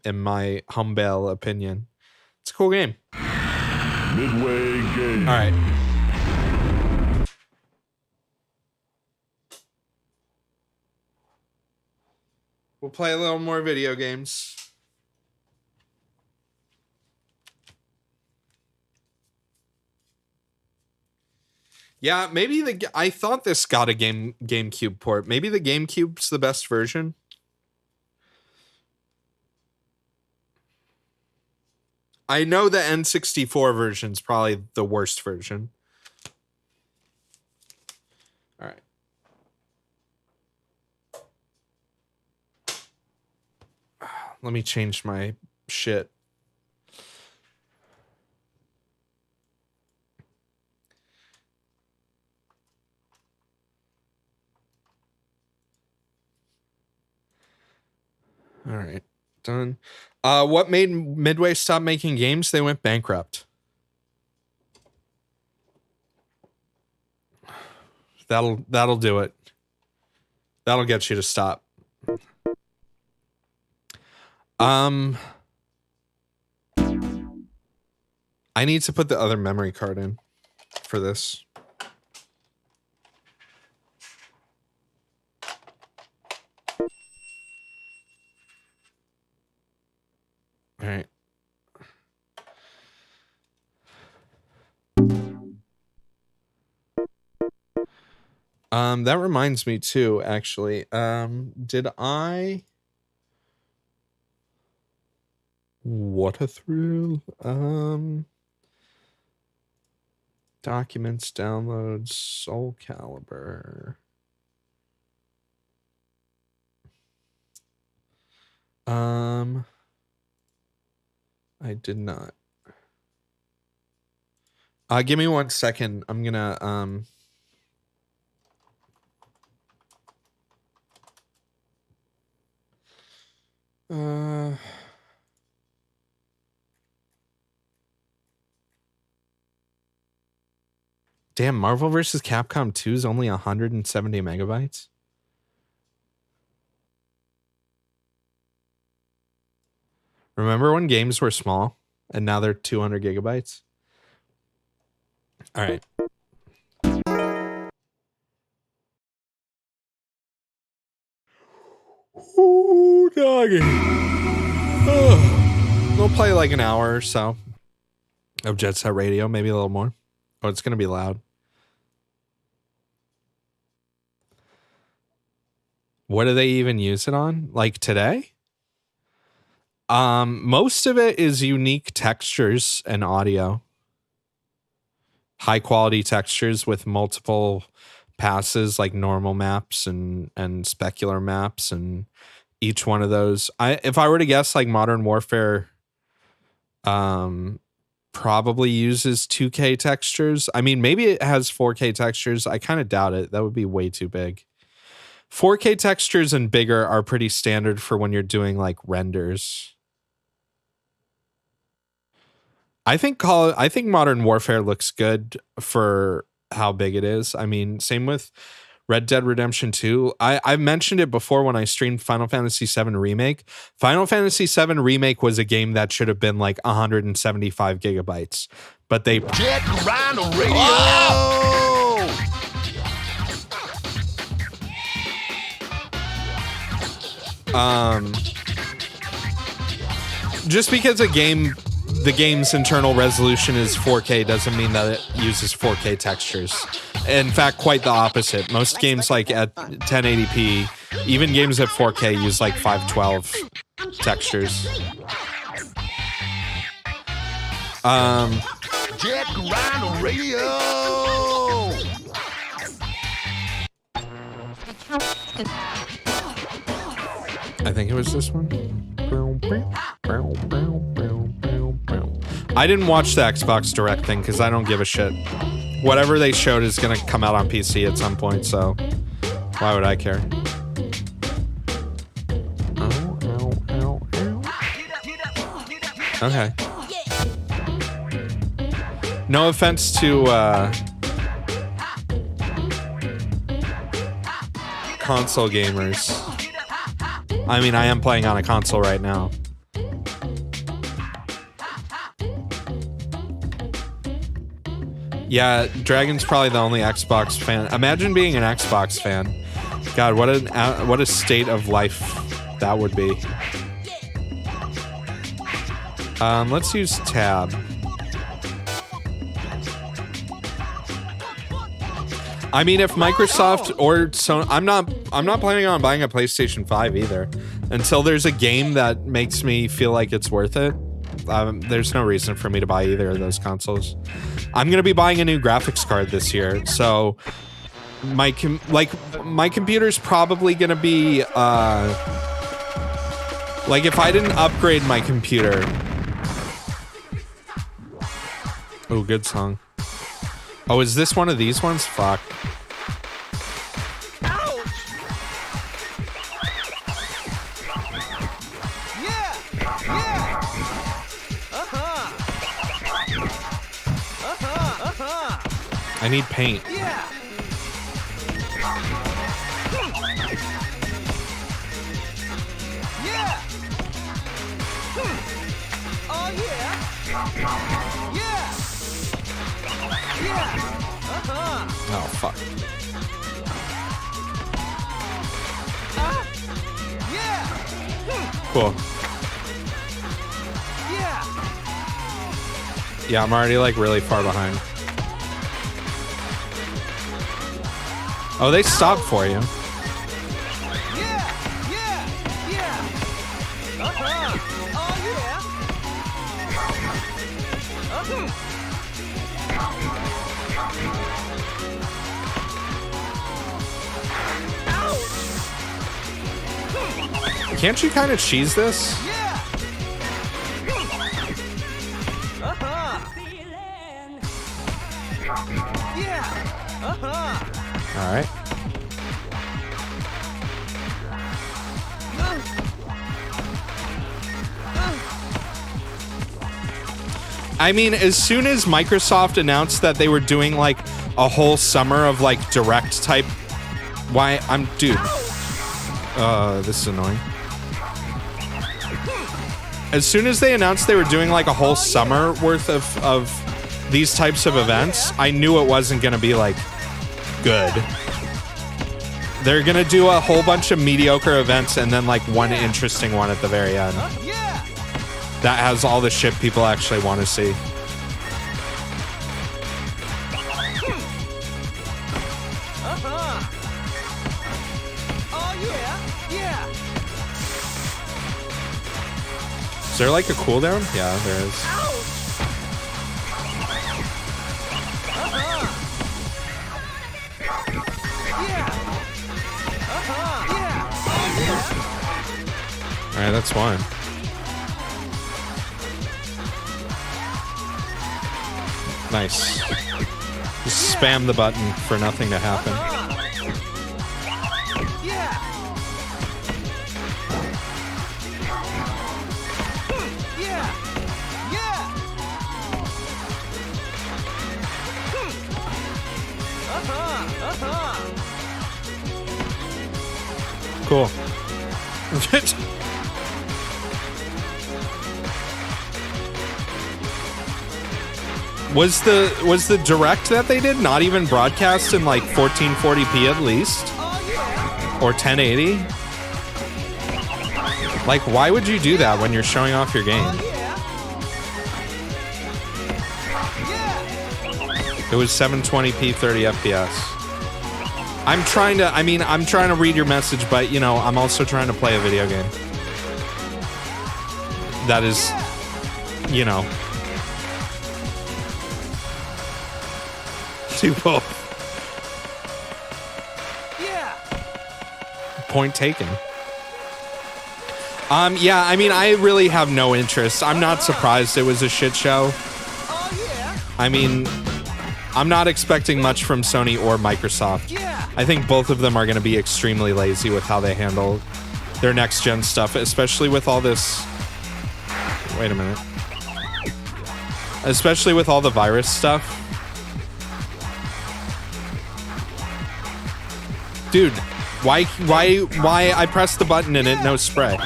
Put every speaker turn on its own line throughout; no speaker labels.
in my humble opinion. It's a cool game.
Midway game.
All right. We'll play a little more video games. Yeah, maybe I thought this got a GameCube port. Maybe the GameCube's the best version. I know the N64 version's probably the worst version. All right. Let me change my shit. All right, done. What made Midway stop making games? They went bankrupt. That'll do it. That'll get you to stop. I need to put the other memory card in for this. All right. That reminds me too, actually. Did I... What a thrill. Documents, downloads, Soul Calibur. I did not. Give me 1 second. I'm gonna damn, Marvel vs. Capcom 2 is only 170 megabytes. Remember when games were small and now they're 200 gigabytes? All right. Ooh, doggy. Oh. We'll play like an hour or so of Jet Set Radio, maybe a little more. Oh, it's going to be loud. What do they even use it on? Like today? Most of it is unique textures and audio. High quality textures with multiple passes, like normal maps and specular maps, and each one of those. If I were to guess, like Modern Warfare probably uses 2K textures. I mean, maybe it has 4K textures. I kind of doubt it. That would be way too big. 4K textures and bigger are pretty standard for when you're doing like renders. I think Modern Warfare looks good for how big it is. I mean, same with Red Dead Redemption 2. I've mentioned it before when I streamed Final Fantasy VII Remake. Final Fantasy VII Remake was a game that should have been like 175 gigabytes. But they...
Jet Rhino Radio!
Just because the game's internal resolution is 4K doesn't mean that it uses 4K textures. In fact, quite the opposite. Most games like at 1080p, even games at 4K use like 512 textures.
Jet Rhino Radio!
I think it was this one. I didn't watch the Xbox Direct thing because I don't give a shit. Whatever they showed is going to come out on PC at some point, so why would I care? Okay. No offense to console gamers. I mean, I am playing on a console right now. Yeah, Dragon's probably the only Xbox fan. Imagine being an Xbox fan. God, what a state of life that would be. Let's use tab. I mean, if Microsoft or Sony, I'm not planning on buying a PlayStation 5 either until there's a game that makes me feel like it's worth it. There's no reason for me to buy either of those consoles. I'm gonna be buying a new graphics card this year, so my computer's probably gonna be like if I didn't upgrade my computer. Oh, good song. Oh, is this one of these ones? Fuck. I need paint.
Yeah. Yeah. Oh yeah. Yeah. Yeah.
Oh, fuck.
Yeah.
Cool.
Yeah.
Yeah, I'm already like really far behind. Oh, they stopped for you.
Yeah. Yeah. Yeah. Oh yeah.
Can't you kind of cheese this?
Yeah. Yeah.
All right. I mean, as soon as Microsoft announced that they were doing like a whole summer of like direct type, dude. This is annoying. As soon as they announced they were doing like a whole summer worth of these types of events, I knew it wasn't gonna be like good. They're gonna do a whole bunch of mediocre events and then like one interesting one at the very end. That has all the shit people actually want to see.
Oh yeah. Yeah.
Is there like a cooldown? Yeah, there is. All right, that's one. Nice. Just spam the button for nothing to happen.
Yeah. Yeah. Yeah.
Cool. Was the direct that they did not even broadcast in like 1440p at least? Or 1080? Like, why would you do that when you're showing off your game? It was 720p 30 FPS. I'm trying to read your message, but you know, I'm also trying to play a video game. That is, you know. Do both.
Yeah.
Point taken. Yeah, I mean, I really have no interest. I'm not surprised it was a shit show. I mean, I'm not expecting much from Sony or Microsoft. I think both of them are going to be extremely lazy with how they handle their next gen stuff, especially with all this. Wait a minute. Especially with all the virus stuff. Dude, why I pressed the button and it no spray?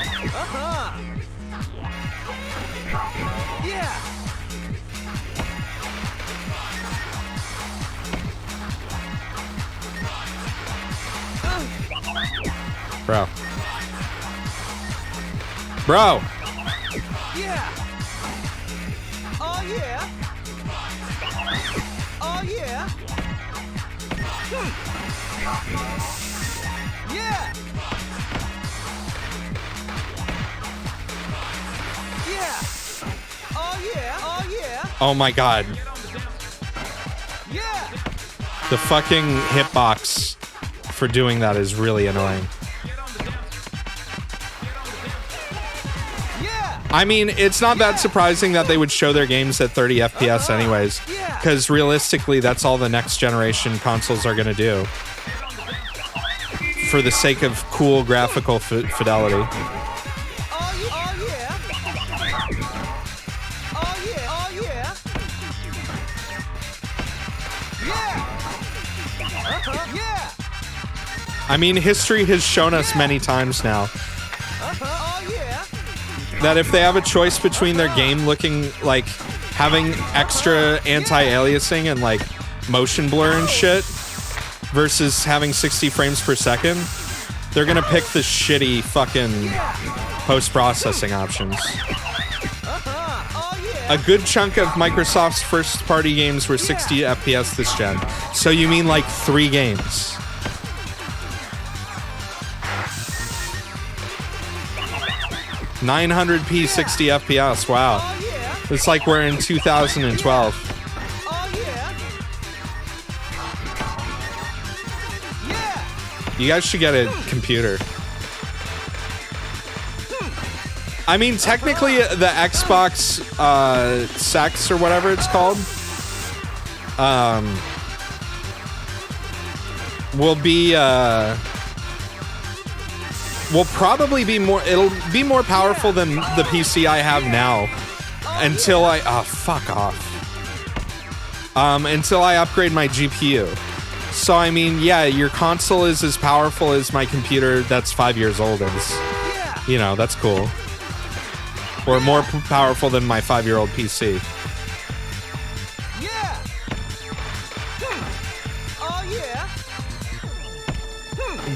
Bro. Bro.
Yeah. Oh yeah. Oh yeah. Yeah. Yeah. Oh yeah. Oh yeah.
Oh my god.
Yeah.
The fucking hitbox for doing that is really annoying.
Yeah.
I mean, it's not that surprising that they would show their games at 30 FPS anyways, because realistically, that's all the next generation consoles are going to do for the sake of cool graphical fidelity.
Oh yeah. Oh yeah. Oh yeah. Oh yeah. Yeah. Yeah.
I mean, history has shown us many times now
Oh yeah.
that if they have a choice between their game looking like having extra anti-aliasing and like motion blur and shit versus having 60 frames per second, they're gonna pick the shitty fucking post-processing options.
Oh yeah.
A good chunk of Microsoft's first-party games were 60 FPS this gen. So you mean like 3 games? $900p 60 FPS. Wow.
Oh yeah.
It's like we're in 2012.
Oh yeah. Yeah.
You guys should get a computer. I mean, technically, the Xbox Sex or whatever it's called will be will probably be more. It'll be more powerful than the PC I have now until I fuck off. Until I upgrade my GPU. So I mean, yeah, your console is as powerful as my computer that's 5 years old is.
Yeah.
You know, that's cool. Or more powerful than my 5-year-old PC.
Yeah. Oh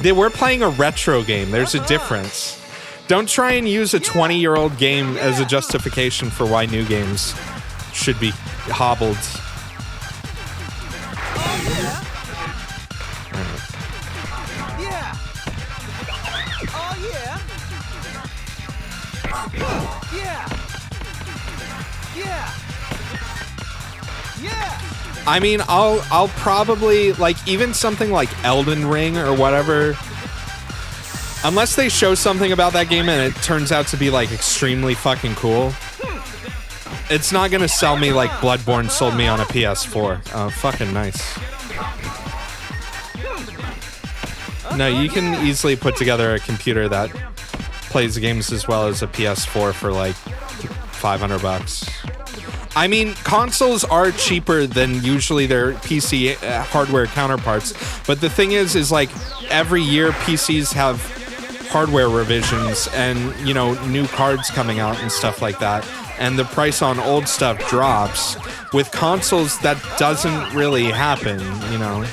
yeah.
We're playing a retro game. There's a difference. Don't try and use a 20-year-old game as a justification for why new games should be hobbled.
Yeah. Oh yeah. Yeah. Yeah. Yeah.
I mean, I'll probably like even something like Elden Ring or whatever. Unless they show something about that game and it turns out to be like extremely fucking cool, it's not gonna sell me like Bloodborne sold me on a PS4. Oh, fucking nice. No, you can easily put together a computer that plays games as well as a PS4 for like $500. I mean, consoles are cheaper than usually their PC hardware counterparts, but the thing is like every year PCs have hardware revisions and, you know, new cards coming out and stuff like that, and the price on old stuff drops. With consoles, that doesn't really happen, you know.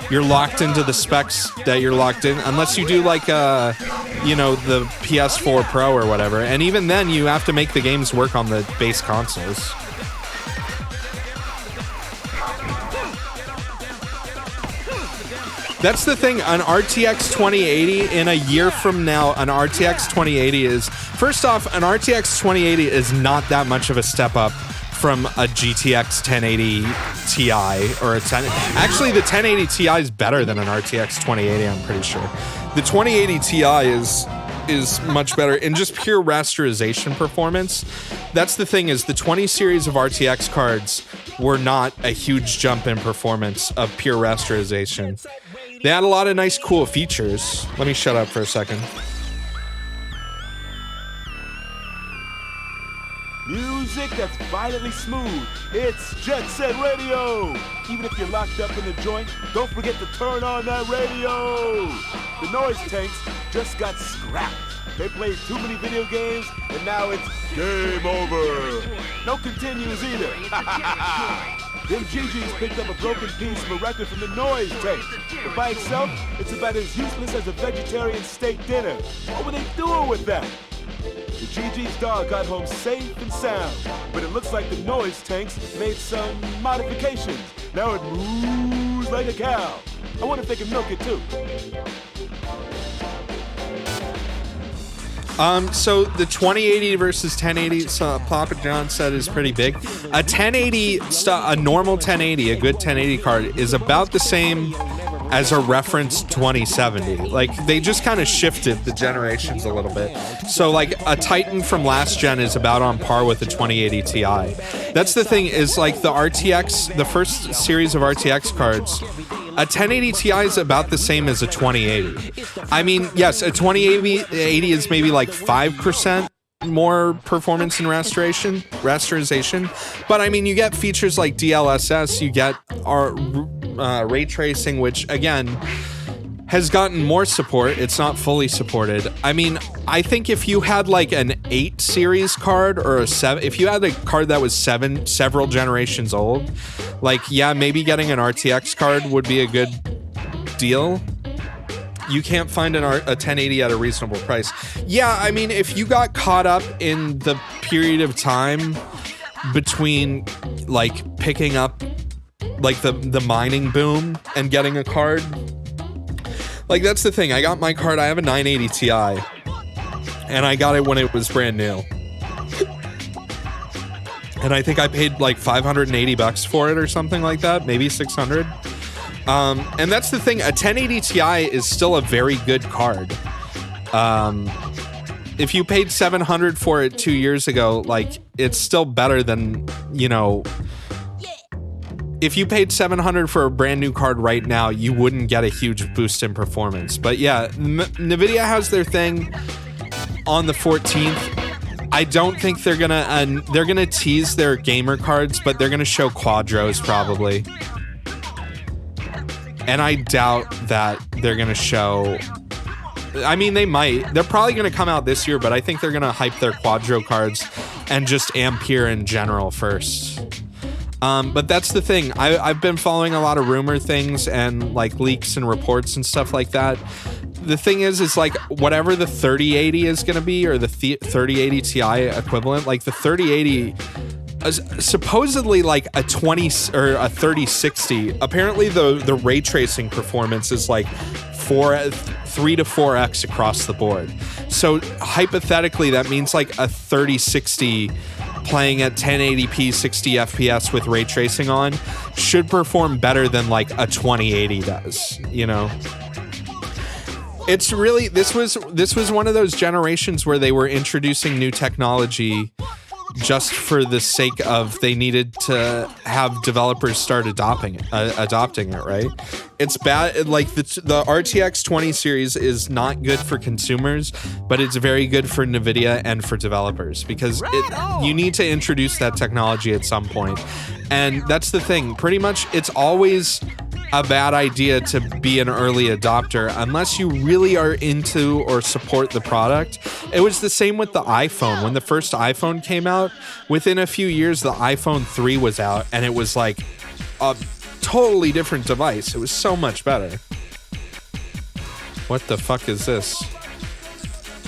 You're locked into the specs that you're locked in, unless you do like, you know, the PS4 Pro or whatever, and even then you have to make the games work on the base consoles. That's the thing, an RTX 2080 in a year from now, an RTX 2080 is, first off, an RTX 2080 is not that much of a step up from a GTX 1080 Ti or a 10. Actually, the 1080 Ti is better than an RTX 2080, I'm pretty sure. The 2080 Ti is much better in just pure rasterization performance. That's the thing, is the 20 series of RTX cards were not a huge jump in performance of pure rasterization. They had a lot of nice, cool features. Let me shut up for a second.
Music that's violently smooth. It's Jet Set Radio. Even if you're locked up in the joint, don't forget to turn on that radio. The Noise Tanks just got scrapped. They played too many video games, and now it's game over. No continues either. Them GGs picked up a broken piece from a record from the Noise tape. But by itself, it's about as useless as a vegetarian steak dinner. What were they doing with that? The GG's dog got home safe and sound, but it looks like the Noise tanks made some modifications. Now it moves like a cow. I wonder if they can milk it too.
So the 2080 versus 1080, so Papa John said, is pretty big. A 1080, a normal 1080, a good 1080 card is about the same as a reference 2070. Like, they just kind of shifted the generations a little bit. So like a Titan from last gen is about on par with the 2080 Ti. That's the thing, is like the RTX, the first series of RTX cards, a 1080 Ti is about the same as a 2080. I mean, yes, a 2080 is maybe like 5% more performance and rasterization, but I mean, you get features like DLSS, you get our ray tracing, which again has gotten more support. It's not fully supported. I mean, I think if you had like an 8 series card or a 7, if you had a card that was several generations old, like, yeah, maybe getting an RTX card would be a good deal. You can't find a 1080 at a reasonable price. Yeah, I mean, if you got caught up in the period of time between like picking up like the mining boom and getting a card, like, that's the thing. I got my card. I have a 980 Ti, and I got it when it was brand new. And I think I paid like $580 for it or something like that, maybe 600. And that's the thing. A 1080 Ti is still a very good card. If you paid $700 for it 2 years ago, like, it's still better than, you know. If you paid $700 for a brand new card right now, you wouldn't get a huge boost in performance. But yeah, NVIDIA has their thing on the 14th. I don't think they're gonna tease their gamer cards, but they're gonna show Quadros probably. And I doubt that they're gonna show. I mean, they might. They're probably gonna come out this year, but I think they're gonna hype their Quadro cards and just Ampere in general first. But that's the thing. I've been following a lot of rumor things and like leaks and reports and stuff like that. The thing is like whatever the 3080 is going to be, or the 3080 Ti equivalent, like the 3080 is supposedly like a 20 or a 3060. Apparently the ray tracing performance is like 3 to 4x across the board. So hypothetically, that means like a 3060 playing at 1080p 60 FPS with ray tracing on should perform better than like a 2080 does, you know. It's really, this was one of those generations where they were introducing new technology just for the sake of they needed to have developers start adopting it, right? It's bad. Like the RTX 20 series is not good for consumers, but it's very good for NVIDIA and for developers, because you need to introduce that technology at some point. And that's the thing. Pretty much it's always a bad idea to be an early adopter unless you really are into or support the product. It was the same with the iPhone. When the first iPhone came out, within a few years the iPhone 3 was out, and it was like a totally different device. It was so much better. What the fuck is this?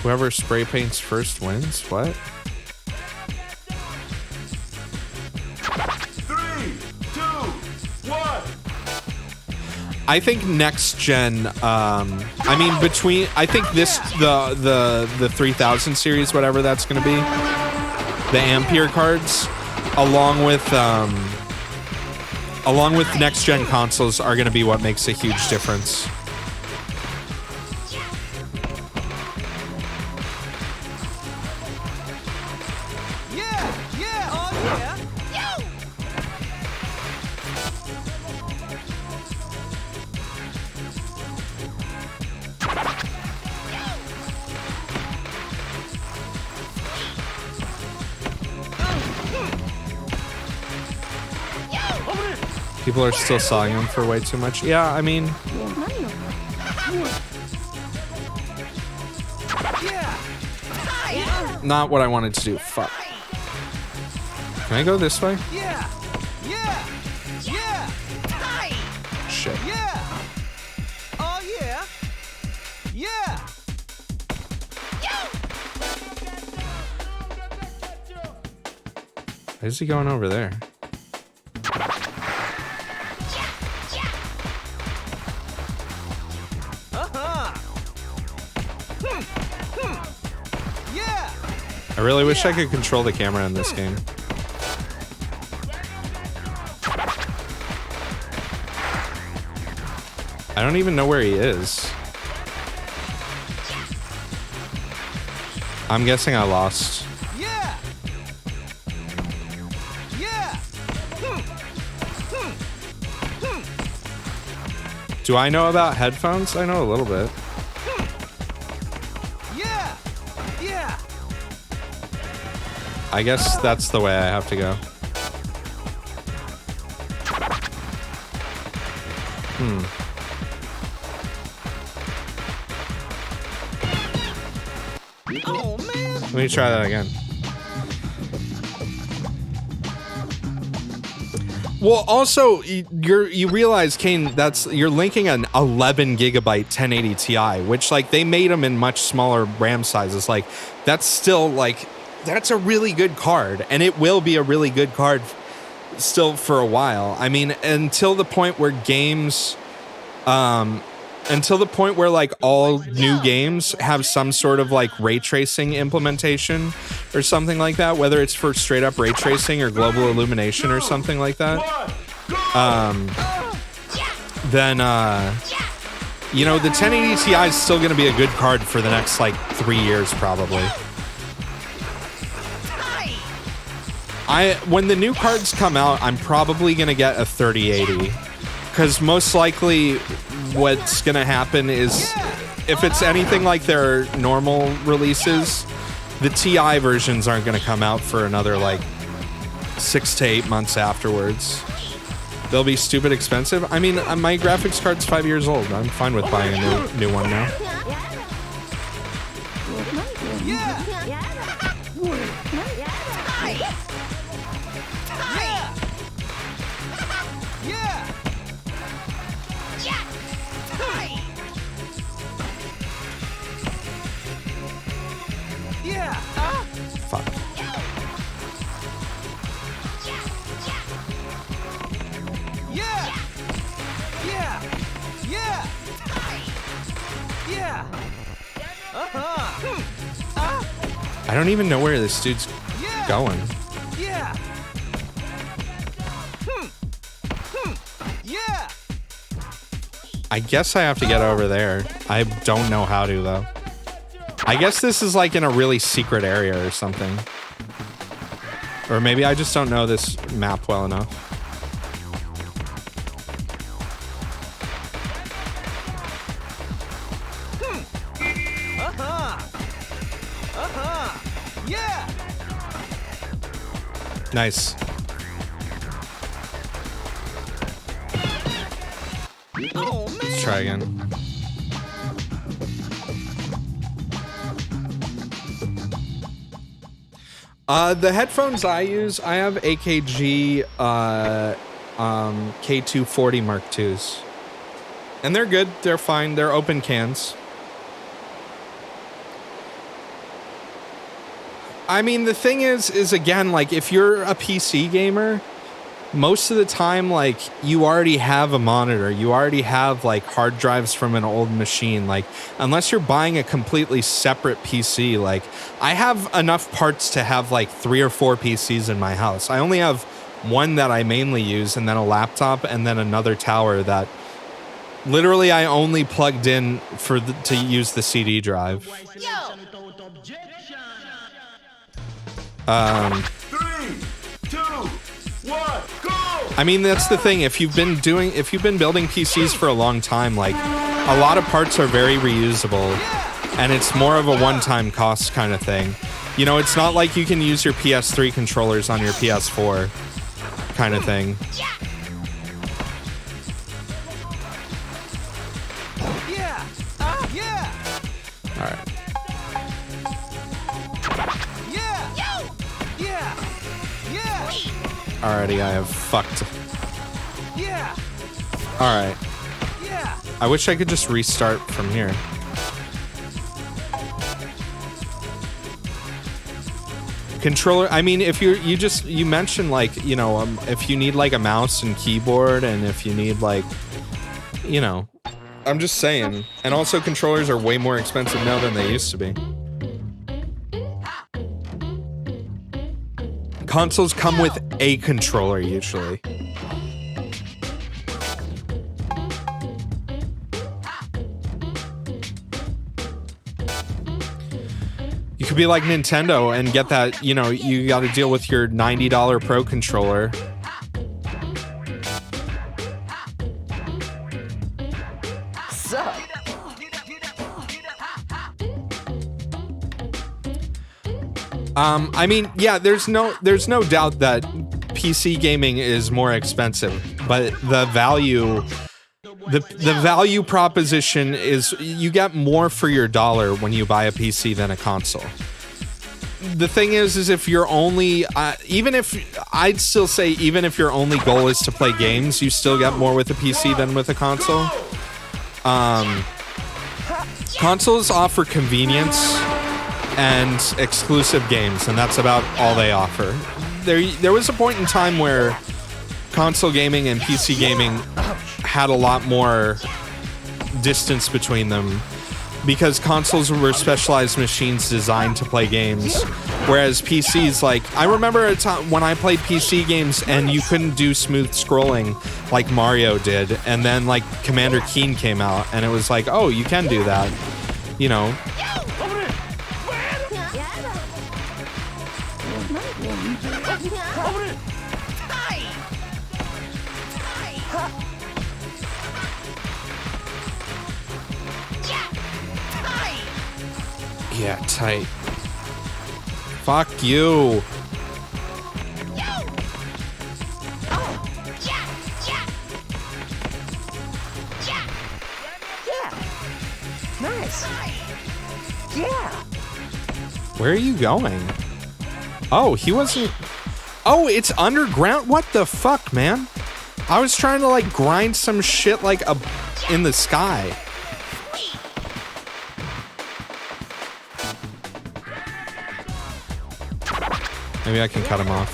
Whoever spray paints first wins? What?
3, 2, 1.
I think next gen, I mean, I think the 3000 series, whatever that's going to be, the Ampere cards, along with next gen consoles are going to be what makes a huge difference. People are still selling them for way too much. Yeah, I mean, not what I wanted to do. Fuck. Can I go this way?
Yeah.
shit.
Yeah. Oh yeah. Yeah.
Why is he going over there?
Yeah.
I really wish I could control the camera in this game. I don't even know where he is. I'm guessing I lost.
Yeah. Yeah.
Do I know about headphones? I know a little bit.
Yeah. Yeah.
I guess that's the way I have to go.
Oh man.
Let me try that again. Well, also, you realize, Kane, you're linking an 11 gigabyte 1080 Ti, which like they made them in much smaller RAM sizes. Like that's still like that's a really good card, and it will be a really good card still for a while. I mean, until the point where games, until the point where like all new games have some sort of like ray tracing implementation or something like that, whether it's for straight up ray tracing or global illumination or something like that. Then you know, the 1080 Ti is still going to be a good card for the next like 3 years probably. When the new cards come out, I'm probably going to get a 3080. Because most likely what's going to happen is, if it's anything like their normal releases, the TI versions aren't going to come out for another like 6 to 8 months afterwards. They'll be stupid expensive. I mean, my graphics card's 5 years old. I'm fine with buying a new one now.
Yeah. Yeah. Yeah.
Fuck.
Yeah. Yeah. Yeah. Yeah.
I don't even know where this dude's
Yeah.
going.
Yeah. Yeah.
I guess I have to get over there. I don't know how to, though. I guess this is like in a really secret area or something. Or maybe I just don't know this map well enough.
Yeah.
Nice.
Oh man.
Let's try again. The headphones I use, I have AKG K240 Mark IIs. And they're good, they're fine, they're open cans. I mean, the thing is again, like, if you're a PC gamer, most of the time, like, you already have a monitor. You already have, like, hard drives from an old machine. Like, unless you're buying a completely separate PC, like, I have enough parts to have, like, 3 or 4 PCs in my house. I only have one that I mainly use, and then a laptop, and then another tower that literally I only plugged in to use the CD drive.
3, 2, 1, go!
I mean, that's the thing. If you've been building PCs for a long time, like, a lot of parts are very reusable, and it's more of a one-time cost kind of thing. You know, it's not like you can use your PS3 controllers on your PS4 kind of thing.
Yeah. Yeah.
All right.
Yeah. Yeah. Yeah.
Alrighty, I have fucked.
Yeah.
Alright.
Yeah.
I wish I could just restart from here. Controller, I mean, if you mentioned like, you know, if you need like a mouse and keyboard, and if you need like, you know, I'm just saying. And also controllers are way more expensive now than they used to be. Consoles come with a controller usually. You could be like Nintendo and get that, you know, you got to deal with your $90 Pro controller.
Sup?
I mean, yeah, there's no doubt that PC gaming is more expensive, but the value proposition is you get more for your dollar when you buy a PC than a console. The thing is if you're only, even if I'd still say, even if your only goal is to play games, you still get more with a PC than with a console. Consoles offer convenience and exclusive games, and that's about all they offer. There was a point in time where console gaming and PC gaming had a lot more distance between them because consoles were specialized machines designed to play games, whereas PCs, like, I remember a time when I played PC games and you couldn't do smooth scrolling like Mario did, and then like Commander Keen came out and it was like, oh, you can do that, you know. Yeah, tight. Fuck you.
Nice. Yeah.
Where are you going? Oh, he wasn't... Oh, it's underground? What the fuck, man? I was trying to, like, grind some shit, like, up in the sky. Maybe I can cut him off.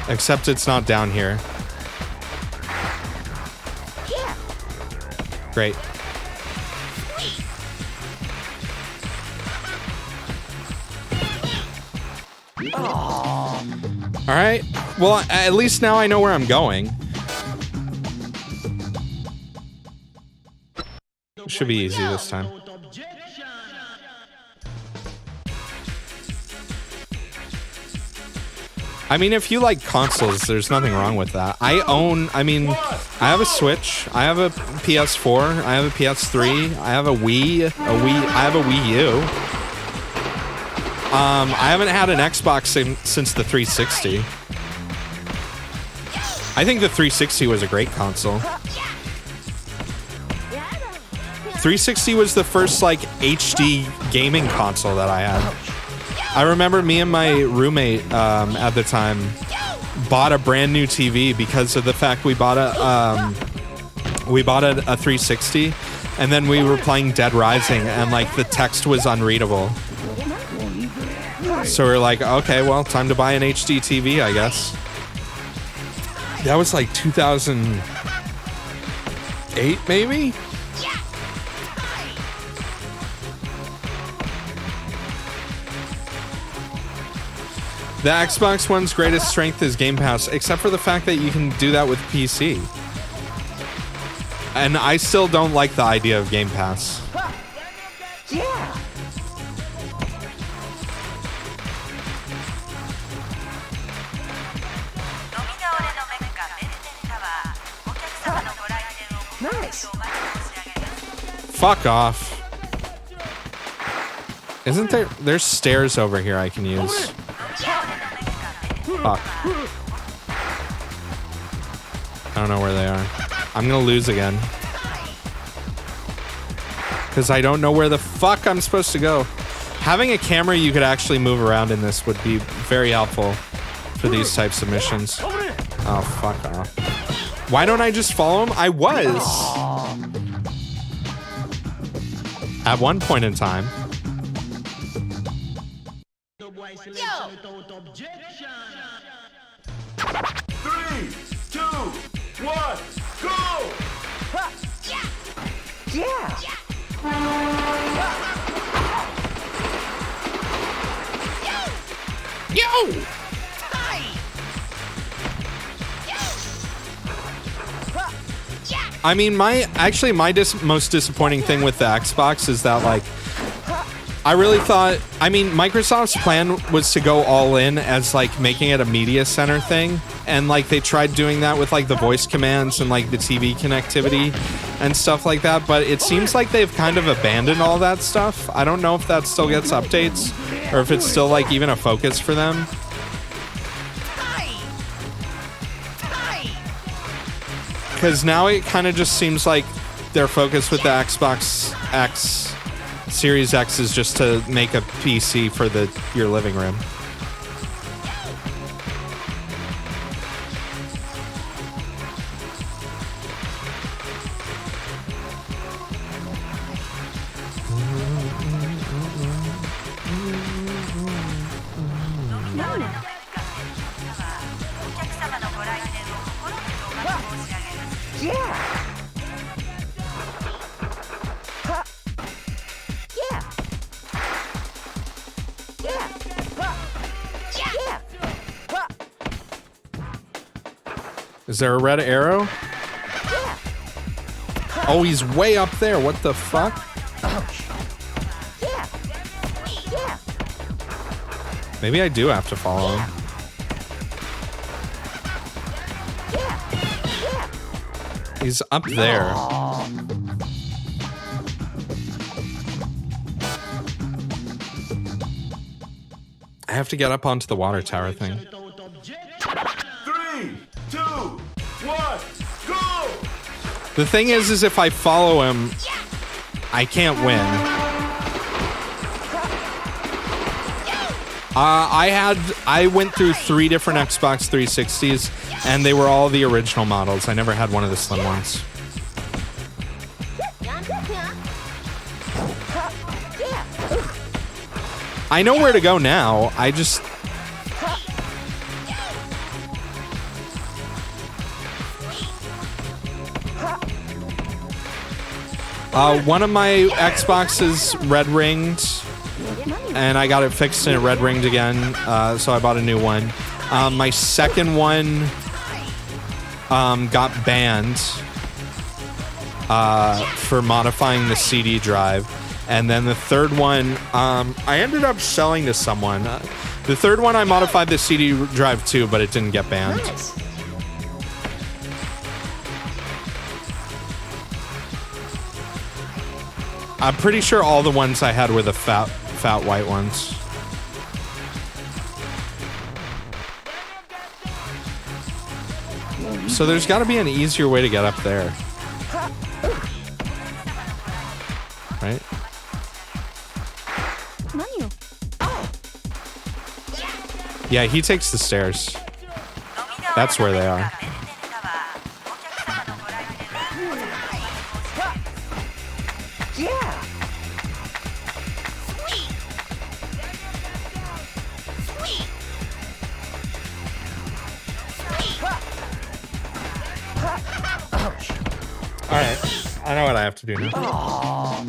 Except it's not down here. Great. All right. Well, at least now I know where I'm going. Should be easy this time. I mean, if you like consoles, there's nothing wrong with that. I have a Switch, I have a PS4, I have a PS3, I have a Wii, I have a Wii U. I haven't had an Xbox since the 360. I think the 360 was a great console. 360 was the first, like, HD gaming console that I had. I remember me and my roommate at the time bought a brand new TV because of the fact we bought a 360, and then we were playing Dead Rising, and, like, the text was unreadable. So we're like, okay, well, time to buy an HD TV, I guess. That was like 2008, maybe? The Xbox One's greatest strength is Game Pass, except for the fact that you can do that with PC. And I still don't like the idea of Game Pass.
Yeah. Nice.
Fuck off. Isn't there's stairs over here I can use? Fuck. I don't know where they are. I'm gonna lose again. Because I don't know where the fuck I'm supposed to go. having a camera you could actually move around in this would be very helpful for these types of missions. Oh, fuck off. Why don't I just follow him? I was. At one point in time.
Yo!
3, 2, 1, go!
Yeah.
Yo! I mean, my most disappointing thing with the Xbox is that, like, I really thought, I mean, Microsoft's plan was to go all in as, like, making it a media center thing. And, like, they tried doing that with, like, the voice commands and, like, the TV connectivity and stuff like that. But it seems like they've kind of abandoned all that stuff. I don't know if that still gets updates or if it's still, like, even a focus for them. Because now it kind of just seems like their focus with the Xbox X Series X is just to make a PC for your living room.
Yeah. Huh. Yeah. Yeah. Huh. Yeah. Huh.
Is there a red arrow?
Yeah.
Oh, he's way up there. What the fuck?
Ouch. Yeah. Yeah.
Maybe I do have to follow him. He's up there. I have to get up onto the water tower thing.
3, 2, 1, go!
The thing is if I follow him, I can't win. I went through 3 different Xbox 360s, and they were all the original models. I never had one of the slim ones. I know where to go now. I just... one of my Xboxes red ringed, and I got it fixed and it red ringed again, so I bought a new one. My second one got banned for modifying the CD drive. And then the third one, I ended up selling to someone. The third one, I modified the CD drive too, but it didn't get banned.
Nice.
I'm pretty sure all the ones I had were the fat white ones. So there's got to be an easier way to get up there. Right? Yeah, he takes the stairs. That's where they are.
Yeah. Ouch.
All right, I know what I have to do now.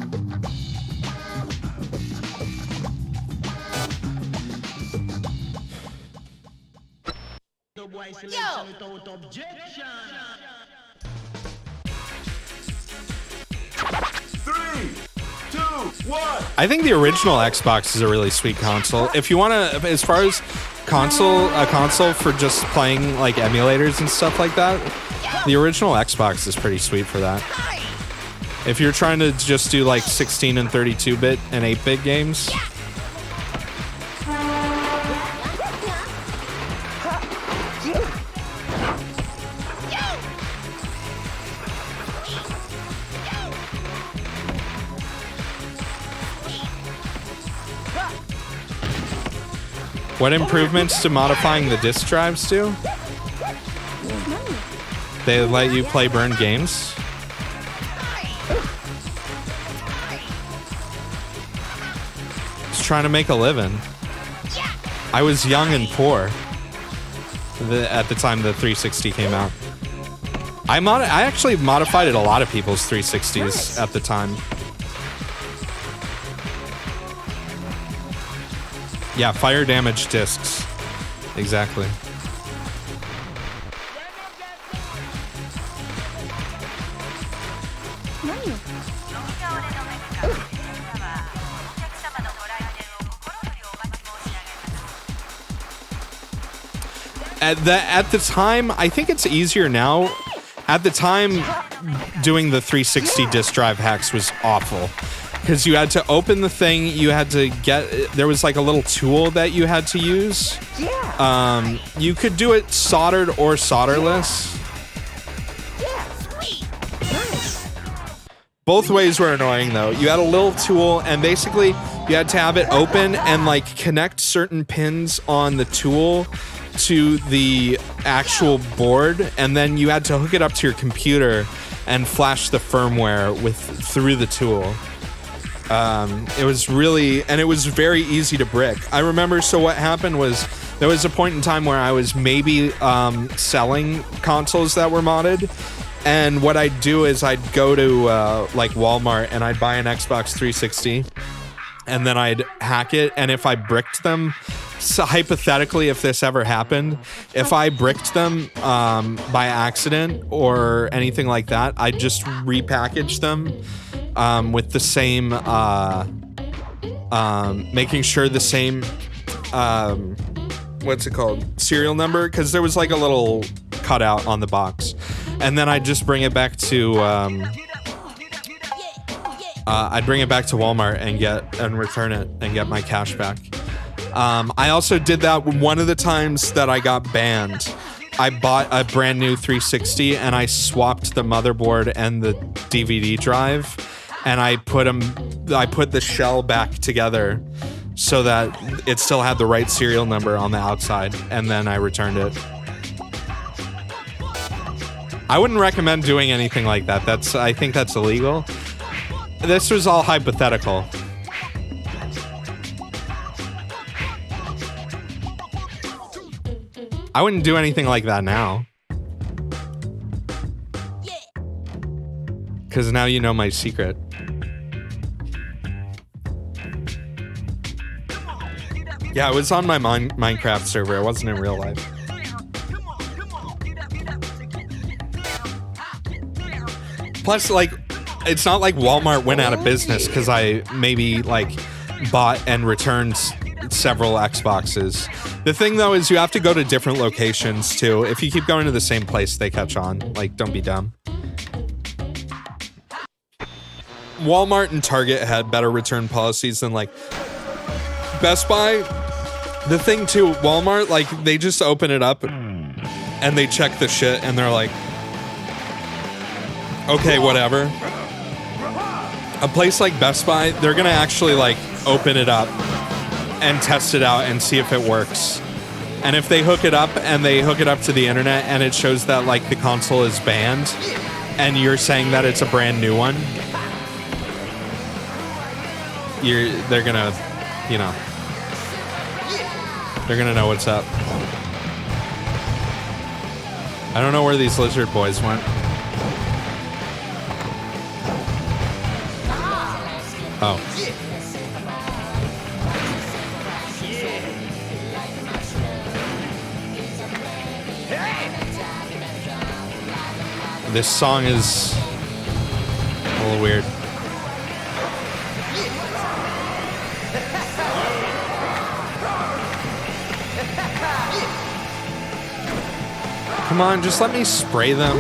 Yo!
3, 2, 1.
I think the original Xbox is a really sweet console. If you want to, as far as a console for just playing like emulators and stuff like that, the original Xbox is pretty sweet for that. If you're trying to just do like 16 and 32-bit and 8-bit games. What improvements to modifying the disk drives do? They let you play burned games. Just trying to make a living. I was young and poor at the time the 360 came out. I actually modified a lot of people's 360s at the time. Yeah, fire damage discs. Exactly. At the time, I think it's easier now. At the time, doing the 360 disk drive hacks was awful. Because you had to open the thing, you had to there was like a little tool that you had to use.
Yeah.
You could do it soldered or solderless. Both ways were annoying though. You had a little tool and basically you had to have it open and like connect certain pins on the tool to the actual board, and then you had to hook it up to your computer and flash the firmware through the tool. It was very easy to brick. I remember, so what happened was there was a point in time where I was maybe selling consoles that were modded, and what I'd do is I'd go to like Walmart and I'd buy an Xbox 360 and then I'd hack it, and if I bricked them, so hypothetically, if this ever happened, if I bricked them by accident or anything like that, I'd just repackage them with the same, making sure the same, what's it called? Serial number, because there was like a little cutout on the box. And then I'd just bring it back to, Walmart and return it and get my cash back. I also did that one of the times that I got banned. I bought a brand new 360 and I swapped the motherboard and the DVD drive, and I put the shell back together so that it still had the right serial number on the outside, and then I returned it. I wouldn't recommend doing anything like that. I think that's illegal. This was all hypothetical. I wouldn't do anything like that now. Because now you know my secret. Yeah, it was on my Minecraft server. It wasn't in real life. Plus, like, it's not like Walmart went out of business because I maybe, like, bought and returned several Xboxes. The thing, though, is you have to go to different locations, too. If you keep going to the same place, they catch on. Like, don't be dumb. Walmart and Target had better return policies than, like, Best Buy. The thing, too, Walmart, like, they just open it up and they check the shit and they're like, okay, whatever. A place like Best Buy, they're gonna actually, like, open it up and test it out and see if it works. And if they hook it up and they hook it up to the internet and it shows that, like, the console is banned and you're saying that it's a brand new one, they're gonna, you know, they're gonna know what's up. I don't know where these lizard boys went. Oh. This song is a little weird. Come on, just let me spray them.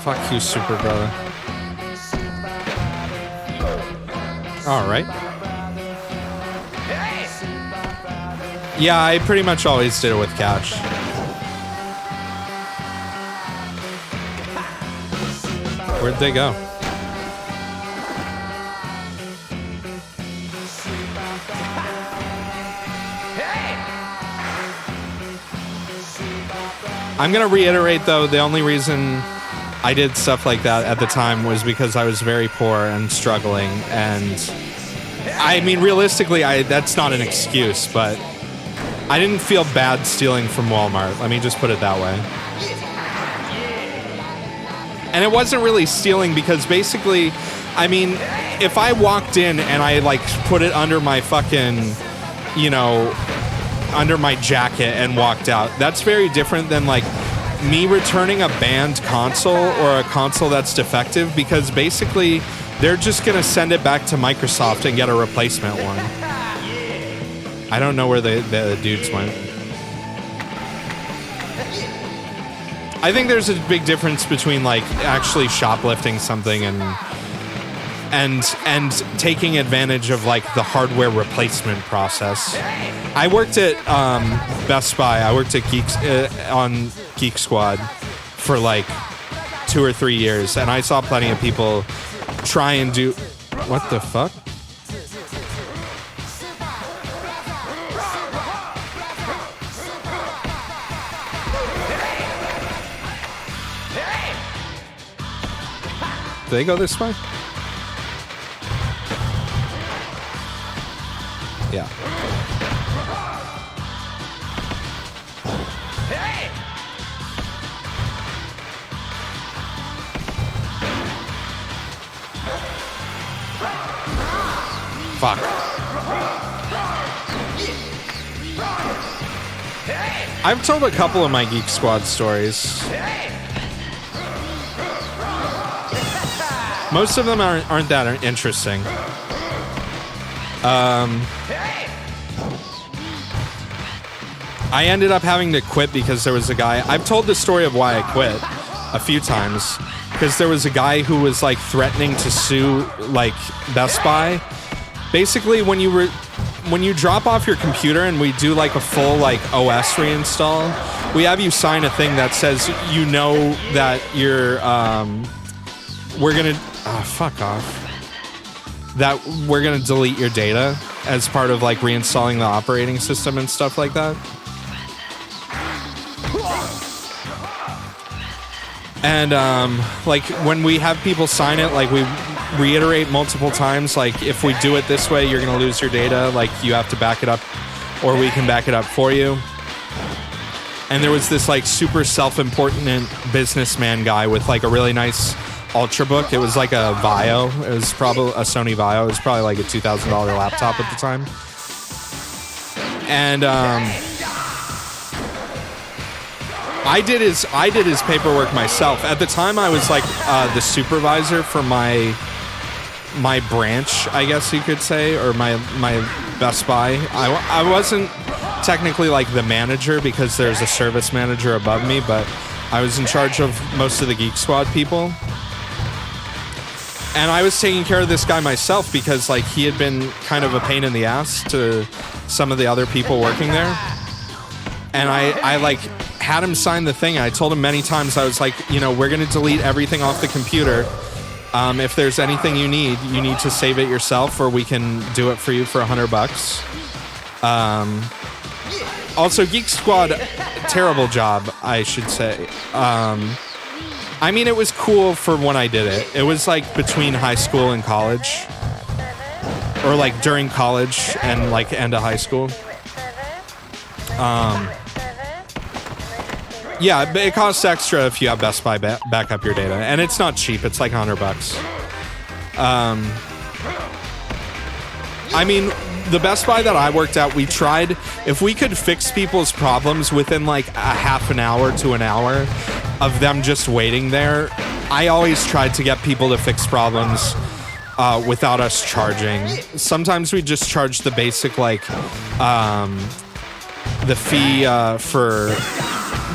Fuck you, Super Brother. All right. Yeah, I pretty much always did it with cash. Where'd they go? I'm gonna reiterate though, the only reason I did stuff like that at the time was because I was very poor and struggling, and I mean realistically that's not an excuse, but I didn't feel bad stealing from Walmart. Let me just put it that way. And it wasn't really stealing because basically, I mean, if I walked in and I like put it under my fucking, you know, under my jacket and walked out, that's very different than like me returning a banned console or a console that's defective, because basically they're just going to send it back to Microsoft and get a replacement one. I don't know where the dudes went. I think there's a big difference between like actually shoplifting something and taking advantage of like the hardware replacement process. I worked at Best Buy. I worked at on Geek Squad for like 2 or 3 years, and I saw plenty of people try and do. What the fuck? Do they go this way? Yeah. Fuck. I've told a couple of my Geek Squad stories. Most of them aren't that interesting. I ended up having to quit because there was a guy. I've told the story of why I quit a few times, because there was a guy who was like threatening to sue like Best Buy. Basically, when you drop off your computer and we do like a full like OS reinstall, we have you sign a thing that says you know that you're we're gonna fuck off. That we're gonna delete your data as part of like reinstalling the operating system and stuff like that. And like when we have people sign it, like we reiterate multiple times, like if we do it this way, you're gonna lose your data. Like you have to back it up, or we can back it up for you. And there was this like super self-important businessman guy with like a really nice Ultrabook. It was like a Vio. It was probably a Sony Vio. It was probably like a $2,000 laptop at the time. And I did his paperwork myself. At the time, I was like the supervisor for my branch, I guess you could say, or my Best Buy. I wasn't technically like the manager because there's a service manager above me, but I was in charge of most of the Geek Squad people. And I was taking care of this guy myself because like he had been kind of a pain in the ass to some of the other people working there. And I like had him sign the thing. I told him many times, I was like, you know, we're going to delete everything off the computer. If there's anything you need to save it yourself, or we can do it for you for $100. Also, Geek Squad, terrible job, I should say. I mean, it was cool for when I did it. It was like between high school and college, or like during college and like end of high school. Yeah, but it costs extra if you have Best Buy back up your data, and it's not cheap. It's like $100. I mean, the Best Buy that I worked at, we tried, if we could fix people's problems within like a half an hour to an hour of them just waiting there, I always tried to get people to fix problems without us charging. Sometimes we just charge the basic, like, the fee for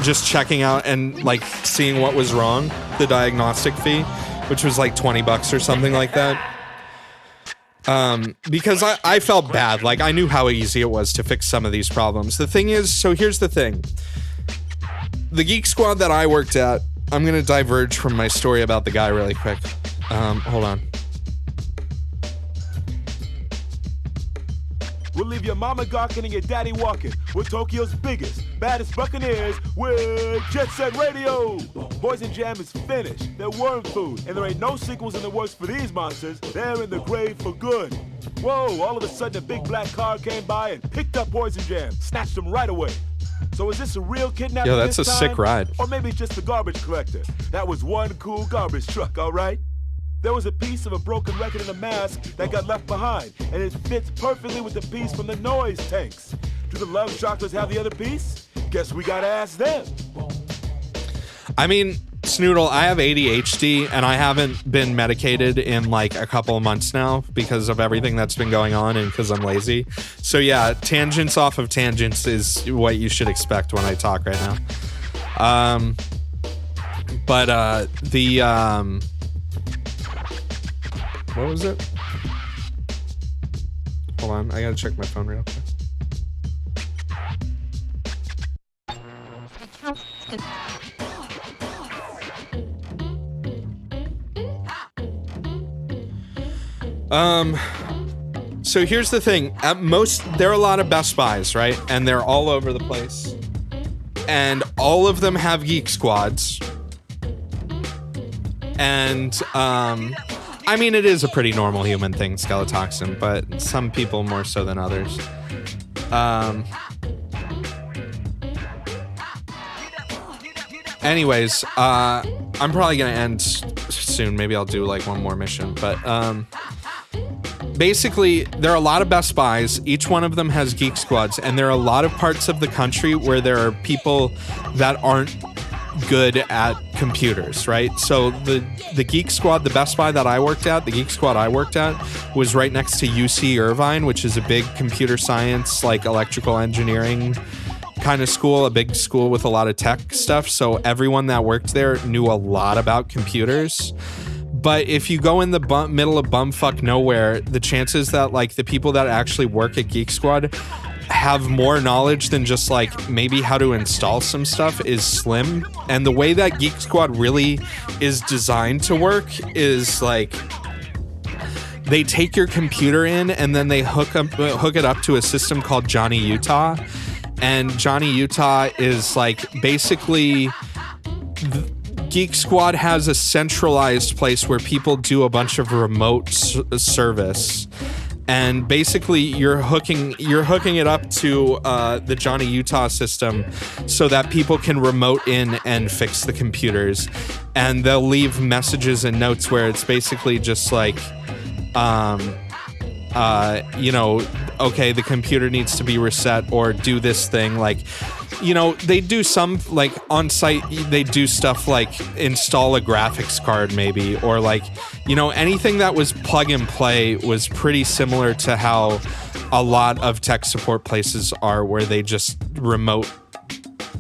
just checking out and like seeing what was wrong, the diagnostic fee, which was like $20 or something like that. Because I felt bad. Like, I knew how easy it was to fix some of these problems. The thing is, so here's the thing. The Geek Squad that I worked at, I'm going to diverge from my story about the guy really quick. Hold on.
We'll leave your mama gawking and your daddy walking. We're Tokyo's biggest, baddest Buccaneers with Jet Set Radio. Boys and Jam is finished. They're worm food, and there ain't no sequels in the works for these monsters. They're in the grave for good. Whoa, all of a sudden a big black car came by and picked up Boys and Jam, snatched them right away. So is this a real kidnapping?
Yo, that's
this
a
time?
sick ride.
Or maybe it's just the garbage collector. That was one cool garbage truck, all right? There was a piece of a broken record in a mask that got left behind, and it fits perfectly with the piece from the noise tanks. Do the Love Chocolates have the other piece? Guess we gotta ask them.
I mean, Snoodle, I have ADHD, and I haven't been medicated in like a couple of months now because of everything that's been going on and because I'm lazy. So yeah, tangents off of tangents is what you should expect when I talk right now. What was it? Hold on, I gotta check my phone real quick. So here's the thing. At most, there are a lot of Best Buys, right? And they're all over the place. And all of them have Geek Squads. And, I mean, it is a pretty normal human thing, Skeletoxin, but some people more so than others. Anyways, I'm probably gonna end soon. Maybe I'll do like one more mission, but basically, there are a lot of Best Buys. Each one of them has Geek Squads, and there are a lot of parts of the country where there are people that aren't good at computers, right? So the Geek Squad, the Best Buy that I worked at, the Geek Squad I worked at, was right next to UC Irvine, which is a big computer science, like electrical engineering kind of school, a big school with a lot of tech stuff. So everyone that worked there knew a lot about computers. But if you go in the middle of bumfuck nowhere, the chances that like the people that actually work at Geek Squad have more knowledge than just like maybe how to install some stuff is slim. And the way that Geek Squad really is designed to work is like they take your computer in and then they hook it up to a system called Johnny Utah. And Johnny Utah is like basically Geek Squad has a centralized place where people do a bunch of remote service. And basically you're hooking it up to the Johnny Utah system so that people can remote in and fix the computers. And they'll leave messages and notes where it's basically just like, you know, okay, the computer needs to be reset or do this thing. Like, you know, they do some like on site, they do stuff like install a graphics card maybe, or like, you know, anything that was plug and play was pretty similar to how a lot of tech support places are, where they just remote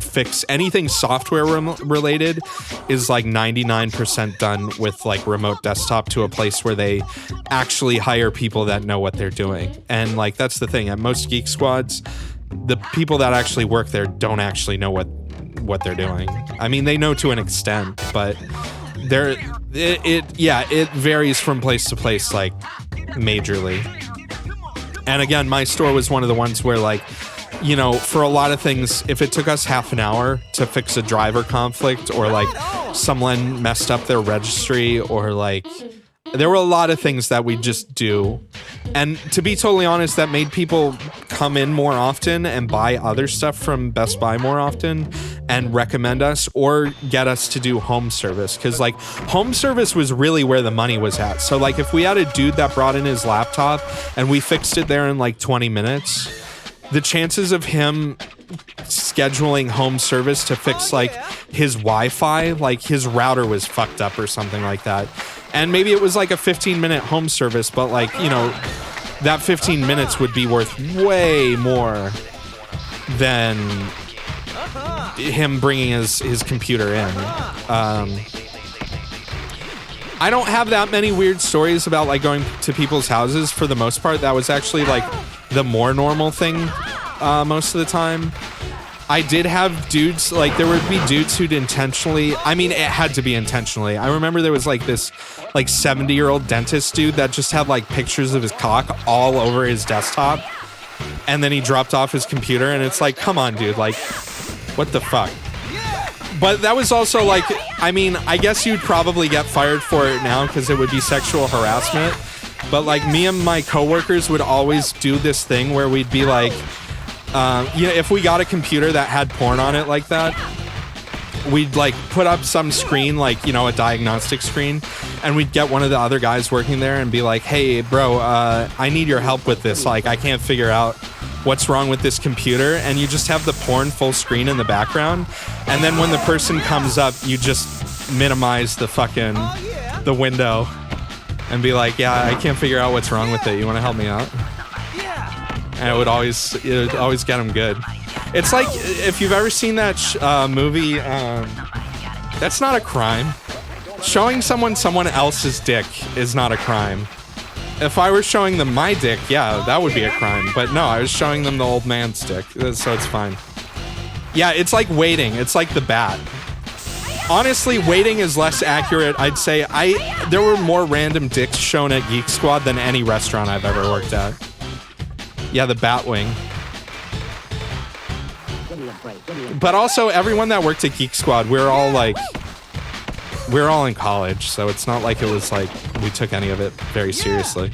fix anything software related is like 99% done with like remote desktop to a place where they actually hire people that know what they're doing. And like that's the thing, at most Geek Squads, the people that actually work there don't actually know what they're doing. I mean, they know to an extent, but it varies from place to place like majorly. And again, my store was one of the ones where like, you know, for a lot of things, if it took us half an hour to fix a driver conflict or like someone messed up their registry or like there were a lot of things that we just do. And to be totally honest, that made people come in more often and buy other stuff from Best Buy more often and recommend us or get us to do home service. Cause like home service was really where the money was at. So like if we had a dude that brought in his laptop and we fixed it there in like 20 minutes, the chances of him scheduling home service to fix like his Wi-Fi, like his router was fucked up or something like that. And maybe it was like a 15-minute home service, but like, you know, that 15 minutes would be worth way more than him bringing his computer in. I don't have that many weird stories about like going to people's houses. For the most part, that was actually like the more normal thing most of the time. I did have dudes, like there would be dudes who'd intentionally, I mean, it had to be intentionally. I remember there was like this like 70-year-old dentist dude that just had like pictures of his cock all over his desktop. And then he dropped off his computer and it's like, come on, dude, like, what the fuck? But that was also like, I mean, I guess you'd probably get fired for it now because it would be sexual harassment. But like me and my coworkers would always do this thing where we'd be like, you know, if we got a computer that had porn on it like that, we'd like put up some screen, like, you know, a diagnostic screen, and we'd get one of the other guys working there and be like, hey, bro, I need your help with this. Like, I can't figure out what's wrong with this computer. And you just have the porn full screen in the background. And then when the person comes up, you just minimize the fucking, the window and be like, yeah, I can't figure out what's wrong with it. You want to help me out? And it would always get them good. It's like, if you've ever seen that movie, That's Not a Crime. Showing someone else's dick is not a crime. If I were showing them my dick, yeah, that would be a crime. But no, I was showing them the old man's dick, so it's fine. Yeah, it's like waiting. It's like The Bat. Honestly, waiting is less accurate. I'd say there were more random dicks shown at Geek Squad than any restaurant I've ever worked at. Yeah, the Batwing. But also, everyone that worked at Geek Squad, we're all in college, so it's not like it was like we took any of it very seriously.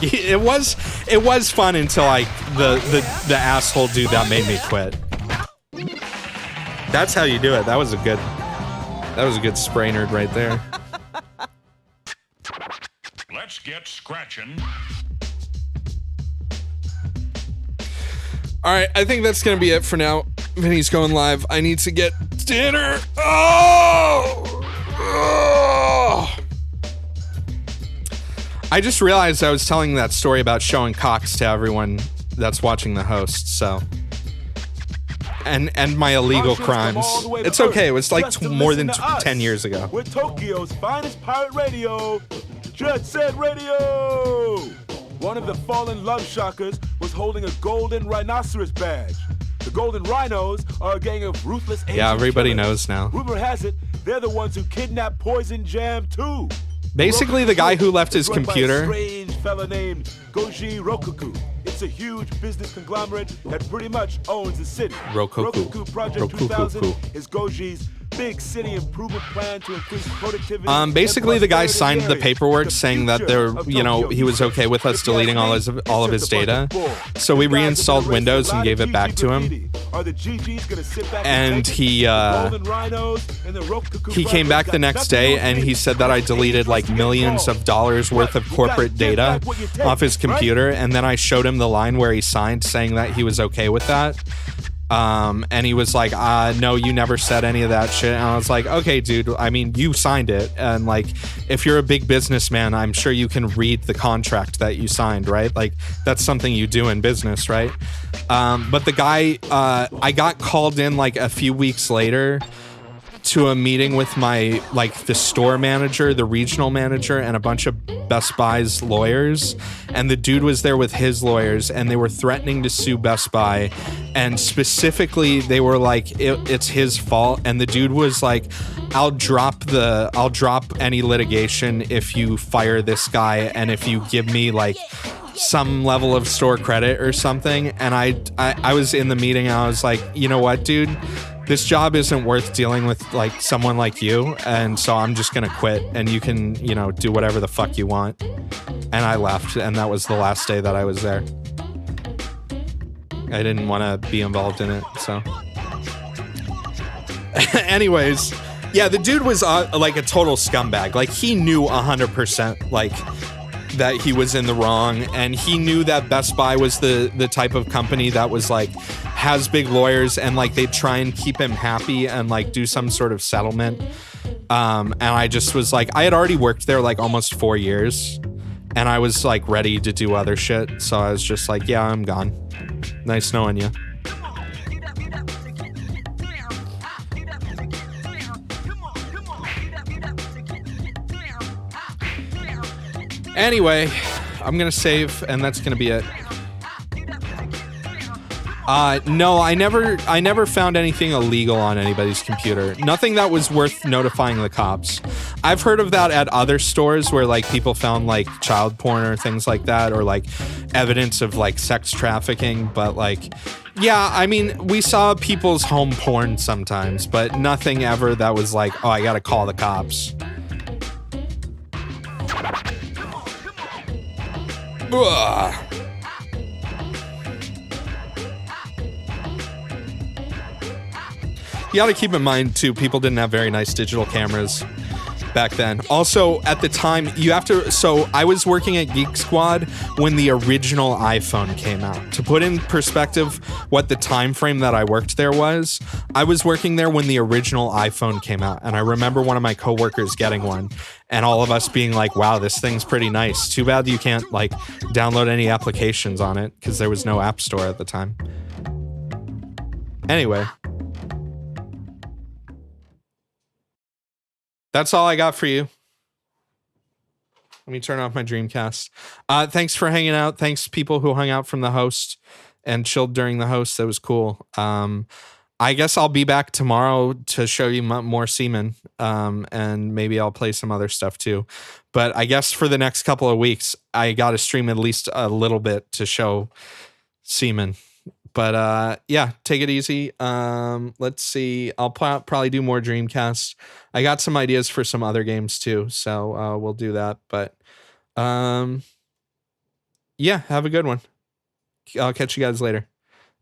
It was fun until like the asshole dude that made me quit. That's how you do it. That was a good spray nerd right there.
Let's get scratching.
All right, I think that's gonna be it for now. Vinny's going live. I need to get dinner. Oh! I just realized I was telling that story about showing cocks to everyone that's watching the host, so. And my illegal crimes. It's okay, it was like more than 10 years ago.
We're Tokyo's finest pirate radio, Jet Set Radio! One of the fallen love shockers was holding a golden rhinoceros badge. The golden rhinos are a gang of ruthless Asian
Yeah, everybody
killers.
knows now.
Rumor has it, they're the ones who kidnapped Poison Jam too.
Basically, the guy who left his
It's run by a
computer.
strange fella named Goji Rokoku. It's a huge business conglomerate that pretty much owns the city.
Rokoku.
Project 2000 is Goji's big city improvement plan to increase productivity.
Basically, the guy signed the paperwork saying that he was okay with us deleting all of his data. So we reinstalled Windows and gave it back to him. And he came back the next day and he said that I deleted like millions of dollars worth of corporate data off his computer. And then I showed him the line where he signed saying that he was okay with that. And he was like, no, you never said any of that shit. And I was like, okay, dude, I mean, you signed it. And like, if you're a big businessman, I'm sure you can read the contract that you signed, right? Like, that's something you do in business, right? But the guy, I got called in like a few weeks later to a meeting with my, like, the store manager, the regional manager, and a bunch of Best Buy's lawyers. And the dude was there with his lawyers, and they were threatening to sue Best Buy. And specifically, they were like, it's his fault. And the dude was like, I'll drop any litigation if you fire this guy and if you give me like some level of store credit or something. And I was in the meeting and I was like, you know what, dude? This job isn't worth dealing with like someone like you, and so I'm just gonna quit, and you can, do whatever the fuck you want. And I left, and that was the last day that I was there. I didn't want to be involved in it, so. Anyways, yeah, the dude was like a total scumbag. Like, he knew 100% like that he was in the wrong, and he knew that Best Buy was the type of company that was like has big lawyers, and like they'd try and keep him happy and like do some sort of settlement. And I just was like, I had already worked there like almost 4 years, and I was like ready to do other shit. So I was just like, yeah, I'm gone. Nice knowing you. Anyway, I'm gonna save, and that's gonna be it. No, I never found anything illegal on anybody's computer. Nothing that was worth notifying the cops. I've heard of that at other stores where like people found like child porn or things like that, or like evidence of like sex trafficking. But like, yeah, I mean, we saw people's home porn sometimes, but nothing ever that was like, oh, I gotta call the cops. Ugh. You gotta keep in mind too, people didn't have very nice digital cameras back then. Also, at the time, so I was working at Geek Squad when the original iPhone came out. To put in perspective what the time frame that I worked there was, I was working there when the original iPhone came out, and I remember one of my coworkers getting one, and all of us being like, wow, this thing's pretty nice. Too bad you can't like download any applications on it, because there was no app store at the time. Anyway. That's all I got for you. Let me turn off my Dreamcast. Thanks for hanging out. Thanks people who hung out from the host and chilled during the host. That was cool. I guess I'll be back tomorrow to show you more Seaman, and maybe I'll play some other stuff too. But I guess for the next couple of weeks, I got to stream at least a little bit to show Seaman. But yeah, take it easy. Let's see. I'll probably do more Dreamcast. I got some ideas for some other games too, so we'll do that. But yeah, have a good one. I'll catch you guys later.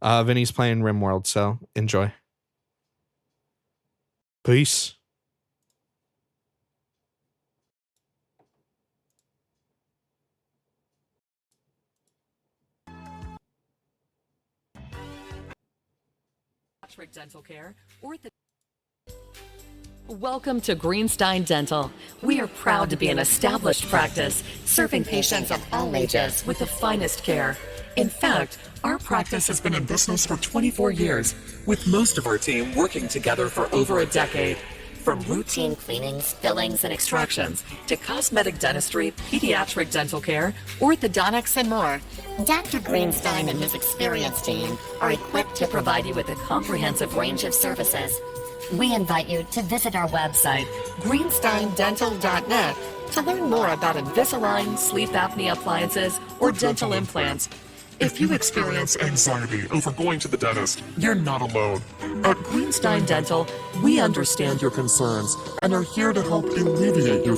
Vinny's playing RimWorld, so enjoy. Peace.
Dental care, Welcome to Greenstein Dental. We are proud to be an established practice, serving patients of all ages with the finest care. In fact, our practice has been in business for 24 years, with most of our team working together for over a decade. From routine cleanings, fillings, and extractions, to cosmetic dentistry, pediatric dental care, orthodontics, and more, Dr. Greenstein and his experienced team are equipped to provide you with a comprehensive range of services. We invite you to visit our website, greensteindental.net, to learn more about Invisalign, sleep apnea appliances, or dental implants. If you experience anxiety over going to the dentist, you're not alone. At Greenstein Dental, we understand your concerns and are here to help alleviate your